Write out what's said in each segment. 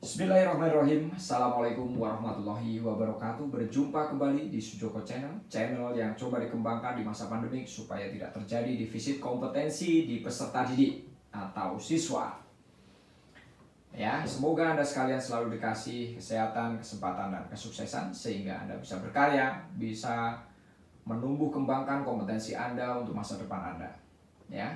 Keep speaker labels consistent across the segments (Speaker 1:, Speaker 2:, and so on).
Speaker 1: Bismillahirrahmanirrahim. Assalamualaikum warahmatullahi wabarakatuh. Berjumpa kembali di Sujoko Channel yang coba dikembangkan di masa pandemik supaya tidak terjadi defisit kompetensi di peserta didik atau siswa. Ya, semoga Anda sekalian selalu dikasih kesehatan, kesempatan, dan kesuksesan sehingga Anda bisa berkarya, bisa menumbuh kembangkan kompetensi Anda untuk masa depan Anda. Ya.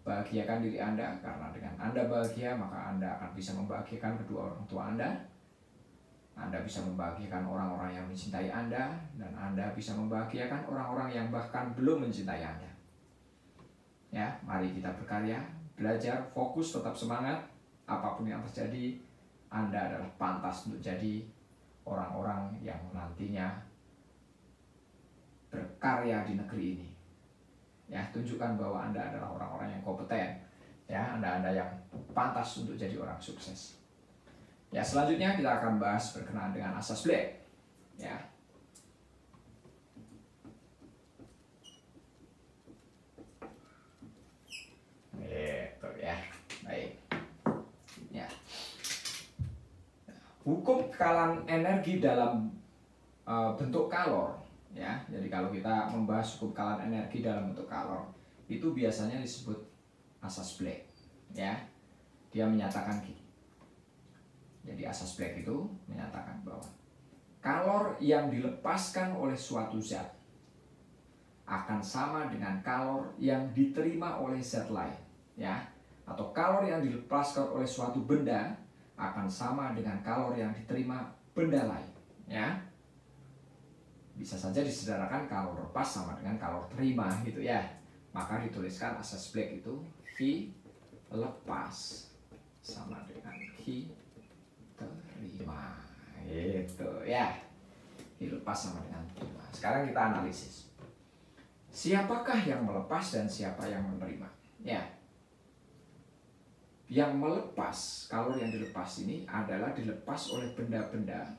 Speaker 1: Bahagiakan diri Anda, karena dengan Anda bahagia maka Anda akan bisa membahagiakan kedua orang tua Anda. Anda bisa membahagiakan orang-orang yang mencintai Anda, dan Anda bisa membahagiakan orang-orang yang bahkan belum mencintai Anda. Ya, mari kita berkarya, belajar, fokus, tetap semangat. Apapun yang terjadi, Anda adalah pantas untuk jadi orang-orang yang nantinya berkarya di negeri ini. Ya, tunjukkan bahwa Anda adalah orang-orang yang kompeten. Ya, Anda yang pantas untuk jadi orang sukses. Ya, selanjutnya kita akan bahas berkenaan dengan asas Black. Ya. Itu ya. Baik. Ya. Hukum kekalan energi dalam bentuk kalor. Ya, jadi kalau kita membahas hukum kekalan energi dalam bentuk kalor, itu biasanya disebut asas Black. Ya, dia menyatakan gini. Jadi asas Black itu menyatakan bahwa kalor yang dilepaskan oleh suatu zat akan sama dengan kalor yang diterima oleh zat lain. Ya, atau kalor yang dilepaskan oleh suatu benda akan sama dengan kalor yang diterima benda lain. Ya. Bisa saja disederhanakan kalor lepas sama dengan kalor terima gitu ya. Maka dituliskan asas Black itu V lepas sama dengan V terima. Gitu ya. V lepas sama dengan terima. Sekarang kita analisis. Siapakah yang melepas dan siapa yang menerima? Ya. Yang melepas, kalor yang dilepas ini adalah dilepas oleh benda-benda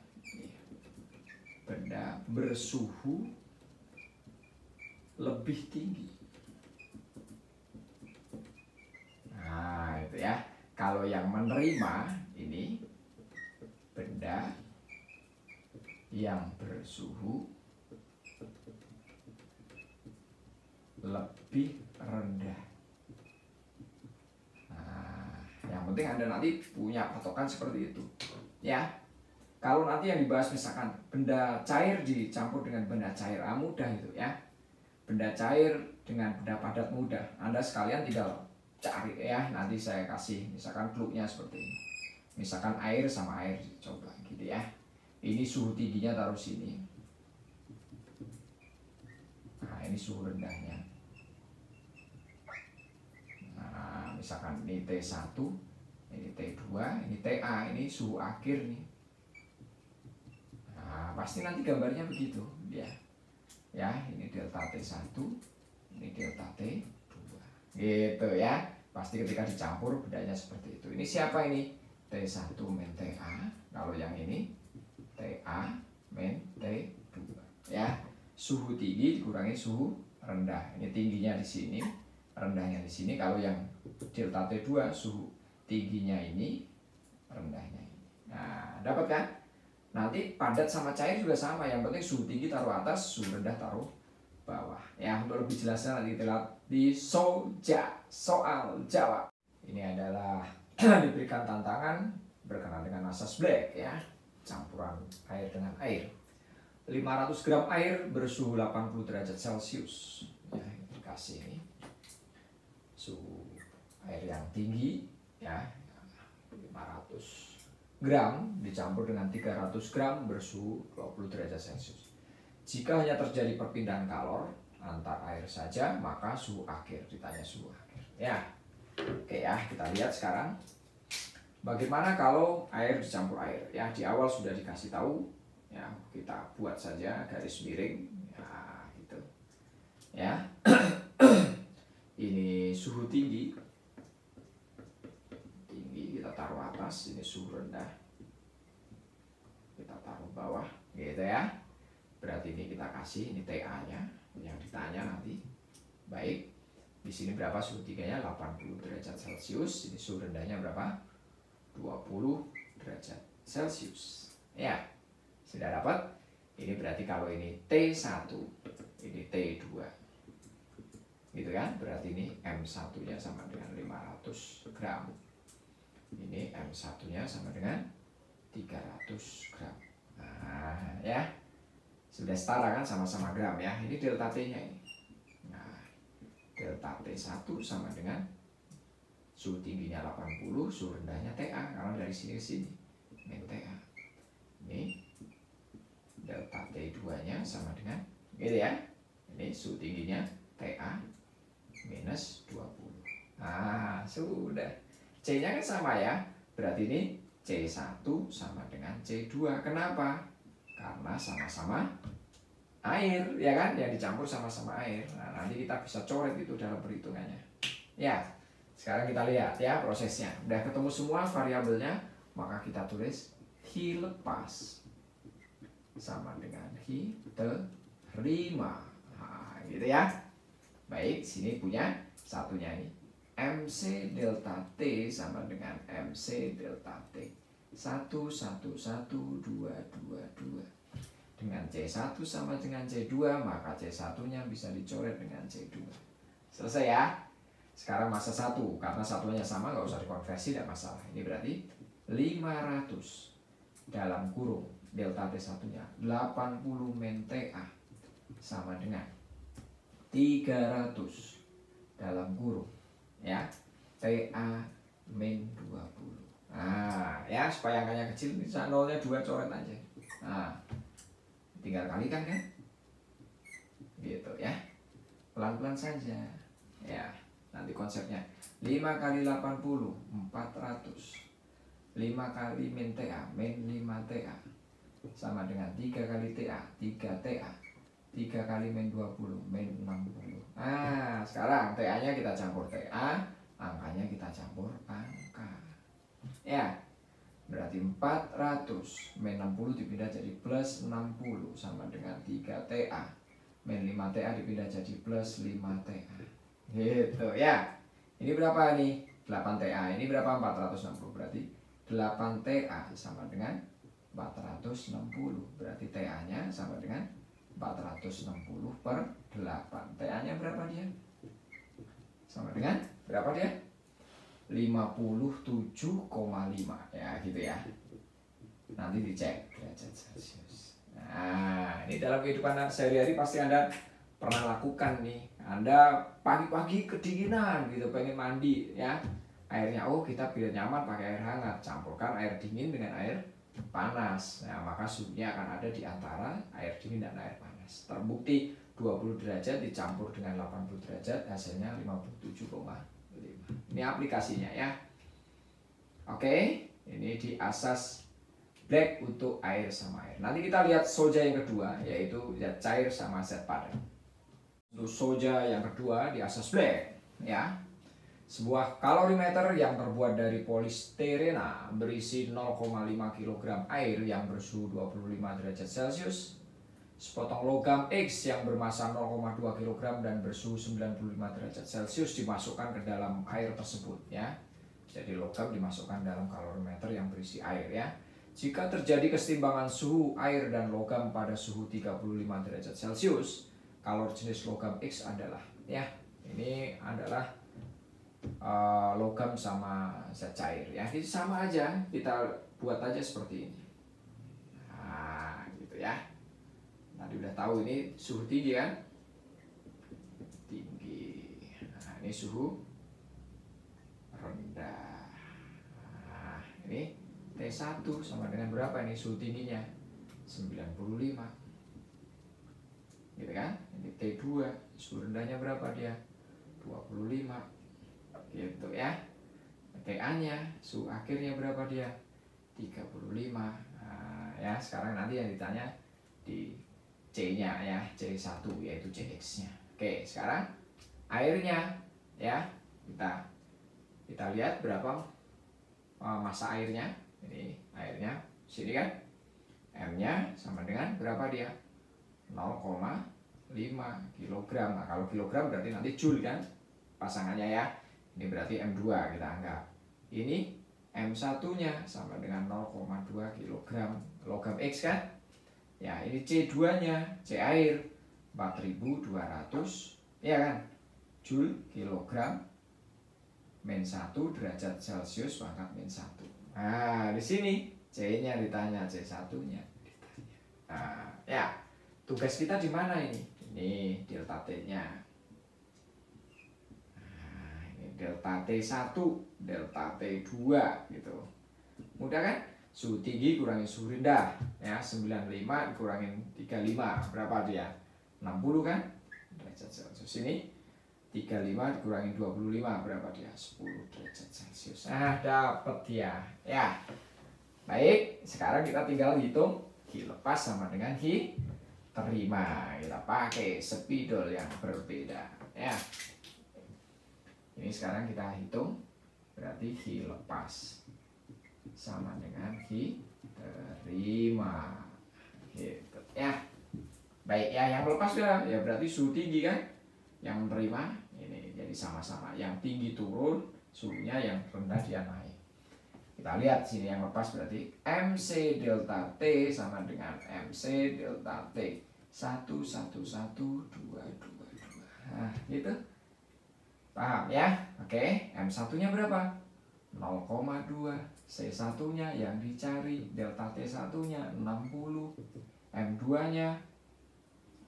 Speaker 1: bersuhu lebih tinggi. Nah, itu ya. Kalau yang menerima ini benda yang bersuhu lebih rendah. Nah, yang penting Anda nanti punya patokan seperti itu. Ya. Kalau nanti yang dibahas misalkan benda cair dicampur dengan benda cair, mudah itu ya. Benda cair dengan benda padat mudah. Anda sekalian tinggal cari ya. Nanti saya kasih misalkan clue-nya seperti ini. Misalkan air sama air, coba gitu ya. Ini suhu tingginya taruh sini. Nah, ini suhu rendahnya. Nah, misalkan ini T1, ini T2, ini TA, ini suhu akhir nih. Nah, pasti nanti gambarnya begitu ya. Ya, ini delta T1, ini delta T2. Gitu ya. Pasti ketika dicampur bedanya seperti itu. Ini siapa ini? T1 min TA. Kalau yang ini TA min T2. Ya. Suhu tinggi dikurangi suhu rendah. Ini tingginya di sini, rendahnya di sini. Kalau yang delta T2 suhu tingginya ini, rendahnya ini. Nah, dapat kan? Nanti padat sama cair juga sama, yang penting suhu tinggi taruh atas, suhu rendah taruh bawah. Ya, untuk lebih jelasnya nanti kita lihat di soal jawab. Ini adalah diberikan tantangan berkenaan dengan asas Black ya, campuran air dengan air. 500 gram air bersuhu 80 derajat Celcius. Ya, dikasih ini suhu air yang tinggi ya, 500 gram dicampur dengan 300 gram bersuhu 20 derajat Celcius. Jika hanya terjadi perpindahan kalor antar air saja, maka suhu akhir, ditanya suhu akhir. Ya, oke ya, kita lihat sekarang bagaimana kalau air dicampur air. Ya, di awal sudah dikasih tahu. Ya, kita buat saja garis miring. Ya, gitu. Ya, ini suhu tinggi. Kita taruh atas, ini suhu rendah, kita taruh bawah gitu ya. Berarti ini kita kasih, ini TA nya yang ditanya nanti. Baik, di sini berapa suhu tingginya? 80 derajat Celcius. Ini suhu rendahnya berapa? 20 derajat Celcius. Ya, sudah dapat? Ini berarti kalau ini T1, ini T2. Gitu kan? Berarti ini M1-nya sama dengan 500 gram. Ini M1-nya sama dengan 300 gram. Nah, ya. Sudah setara kan, sama-sama gram ya. Ini delta T-nya ini. Nah, delta T1 sama dengan suhu tingginya 80, suhu rendahnya TA, karena dari sini ke sini min TA. Ini delta T2-nya sama dengan gitu ya. Ini suhu tingginya TA minus 20. Nah, sudah. C-nya kan sama ya. Berarti ini C1 sama dengan C2. Kenapa? Karena sama-sama air, ya kan? Yang dicampur sama-sama air. Nah, nanti kita bisa coret itu dalam perhitungannya. Ya, sekarang kita lihat ya prosesnya. Udah ketemu semua variabelnya, maka kita tulis Hi lepas sama dengan Hi terima. Nah, gitu ya. Baik, sini punya satunya ini. MC delta T sama dengan MC delta T. 1, 1, 1, 2, 2, 2. Dengan C1 sama dengan C2, maka C1-nya bisa dicoret dengan C2. Selesai ya. Sekarang massa 1, karena satuannya sama, nggak usah dikonversi, tidak masalah. Ini berarti 500 dalam kurung delta T1-nya 80 min TA sama dengan 300 dalam kurung ya TA min 20. Nah ya, supaya angkanya kecil, bisa nolnya 2, coret aja. Nah tinggal kalikan kan gitu ya, pelan-pelan saja ya. Nanti konsepnya 5 kali 80 400, 5 kali min TA min 5 TA sama dengan 3 kali TA 3 TA, 3 kali min 20 min 60. Nah sekarang TA nya kita campur TA, angkanya kita campur angka ya. Berarti 400 min 60 dipindah jadi plus 60 sama dengan 3 TA min 5 TA dipindah jadi plus 5 TA gitu ya. Ini berapa nih? 8 TA. Ini berapa? 460. Berarti 8 TA sama dengan 460. Berarti TA nya sama dengan 460 per 8. TA nya berapa dia? Sama dengan berapa dia? 57,5 ya gitu ya. Nanti dicek derajat Celcius. Nah ini dalam kehidupan sehari-hari pasti Anda pernah lakukan nih. Anda pagi-pagi kedinginan gitu, pengen mandi ya. Airnya, oh kita biar nyaman pakai air hangat, campurkan air dingin dengan air panas. Nah maka suhunya akan ada di antara air dingin dan air panas. Terbukti 20 derajat dicampur dengan 80 derajat hasilnya 57,5. Ini aplikasinya ya. Oke, ini di asas black untuk air sama air. Nanti kita lihat soja yang kedua, yaitu zat cair sama zat padat. Untuk soja yang kedua di asas black ya. Sebuah kalorimeter yang terbuat dari polisterena berisi 0,5 kg air yang bersuhu 25 derajat Celcius. Sepotong logam X yang bermasa 0,2 kg dan bersuhu 95 derajat Celcius dimasukkan ke dalam air tersebut ya. Jadi logam dimasukkan dalam kalorimeter yang berisi air ya. Jika terjadi kesetimbangan suhu air dan logam pada suhu 35 derajat Celcius, kalor jenis logam X adalah ya, ini adalah logam sama zat cair ya. Jadi sama aja, kita buat aja seperti ini. Nah, gitu ya. Tadi udah tahu ini suhu tinggi kan? Tinggi. Nah, ini suhu rendah. Nah, ini T1 sama dengan berapa ini suhu tingginya? 95. Gitu kan? Ini T2, suhu rendahnya berapa dia? 25. Gitu ya. TA-nya, suhu akhirnya berapa dia? 35. Nah, ya, sekarang nanti yang ditanya di C-nya ya, C1 yaitu CX-nya. Oke, sekarang airnya ya, kita lihat berapa massa airnya. Ini airnya sini kan, M-nya sama dengan berapa dia? 0,5 kg. Nah, kalau kilogram berarti nanti joule kan pasangannya ya. Ini berarti M2 kita anggap. Ini M1-nya sama dengan 0,2 kg logam X kan. Ya, ini C2-nya, C air 4200 ya kan, Joule kilogram min 1 derajat Celcius pangkat min 1. Nah, di sini C-nya ditanya, C1-nya ditanya. Nah, ya, tugas kita di mana ini? Ini delta T-nya. Nah, ini delta T1, delta T2 gitu. Mudah kan? Suhu tinggi kurangi suhu rendah, ya, 95 dikurangin 35, berapa dia? 60 kan? Derajat Celcius. Ini 35 dikurangin 25, berapa dia? 10 derajat Celcius. Nah, dapat dia. Ya. Baik, sekarang kita tinggal hitung Ki lepas sama dengan Ki terima. Kita pakai spidol yang berbeda, ya. Ini sekarang kita hitung, berarti Ki lepas sama dengan Ki terima, gitu ya. Baik ya, yang melepas ya berarti suhu tinggi kan, yang menerima ini jadi sama-sama, yang tinggi turun suhunya, yang rendah dia naik. Kita lihat sini, yang lepas berarti MC delta T sama dengan MC delta T 1 1 1 2 2 2. Nah, gitu. Paham ya? Oke, M1-nya berapa? 0,2. C1-nya yang dicari, delta T1-nya 60. M2-nya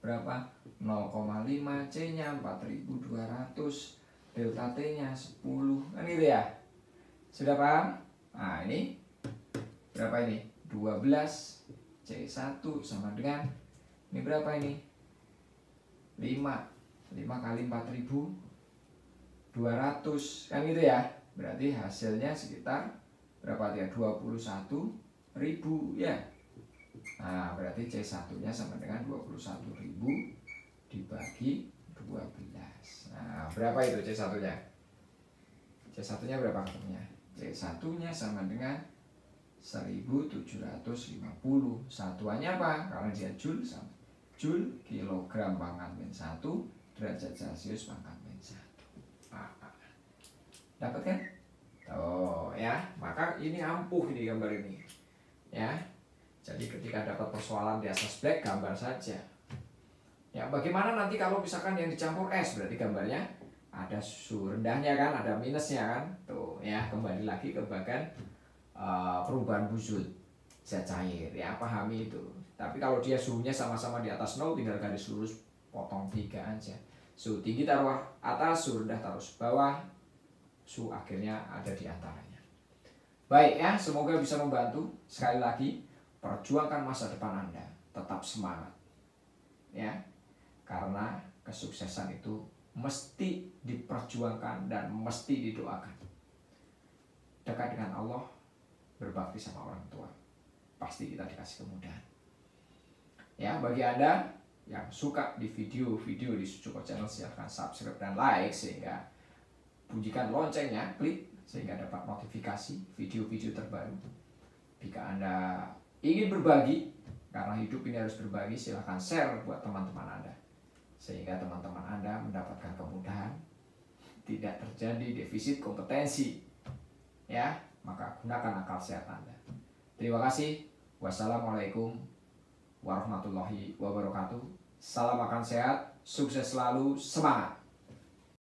Speaker 1: berapa? 0,5. C-nya 4200. Delta T-nya 10. Kan gitu ya? Sudah paham? Nah, ini berapa ini? 12. C1 sama dengan, ini berapa ini? 5. 5 kali 4200. Kan gitu ya? Berarti hasilnya sekitar berapa dia? 21.000 ya. Nah, berarti C1-nya sama dengan 21.000 dibagi 12. Nah, berapa itu C1-nya? C1-nya berapa ketemunya? C1-nya sama dengan 1750. Satuannya apa? Karena dia Joule, sama Joule kilogram pangkat min 1 derajat Celcius pangkat min 1. Dapat kan? Oh ya, maka ini ampuh ini gambar ini. Ya. Jadi ketika dapat persoalan di asas black, gambar saja. Ya, bagaimana nanti kalau misalkan yang dicampur es, berarti gambarnya ada suhu rendahnya kan, ada minusnya kan. Tuh ya, kembali lagi ke bagian perubahan buzut zat cair ya, pahami itu. Tapi kalau dia suhunya sama-sama di atas 0, tinggal garis lurus potong 3 aja. Suhu tinggi taruh atas, suhu rendah taruh bawah, suhu akhirnya ada di antaranya. Baik ya, semoga bisa membantu. Sekali lagi, perjuangkan masa depan Anda, tetap semangat ya, karena kesuksesan itu mesti diperjuangkan dan mesti didoakan. Dekat dengan Allah, berbakti sama orang tua, pasti kita dikasih kemudahan ya. Bagi Anda yang suka di video-video di Sucuko Channel, silahkan subscribe dan like, sehingga bunyikan loncengnya, klik sehingga dapat notifikasi video-video terbaru. Jika Anda ingin berbagi, karena hidup ini harus berbagi, silahkan share buat teman-teman Anda, sehingga teman-teman Anda mendapatkan kemudahan, tidak terjadi defisit kompetensi ya. Maka gunakan akal sehat Anda. Terima kasih. Wassalamualaikum warahmatullahi wabarakatuh. Salam makan sehat, sukses selalu, semangat.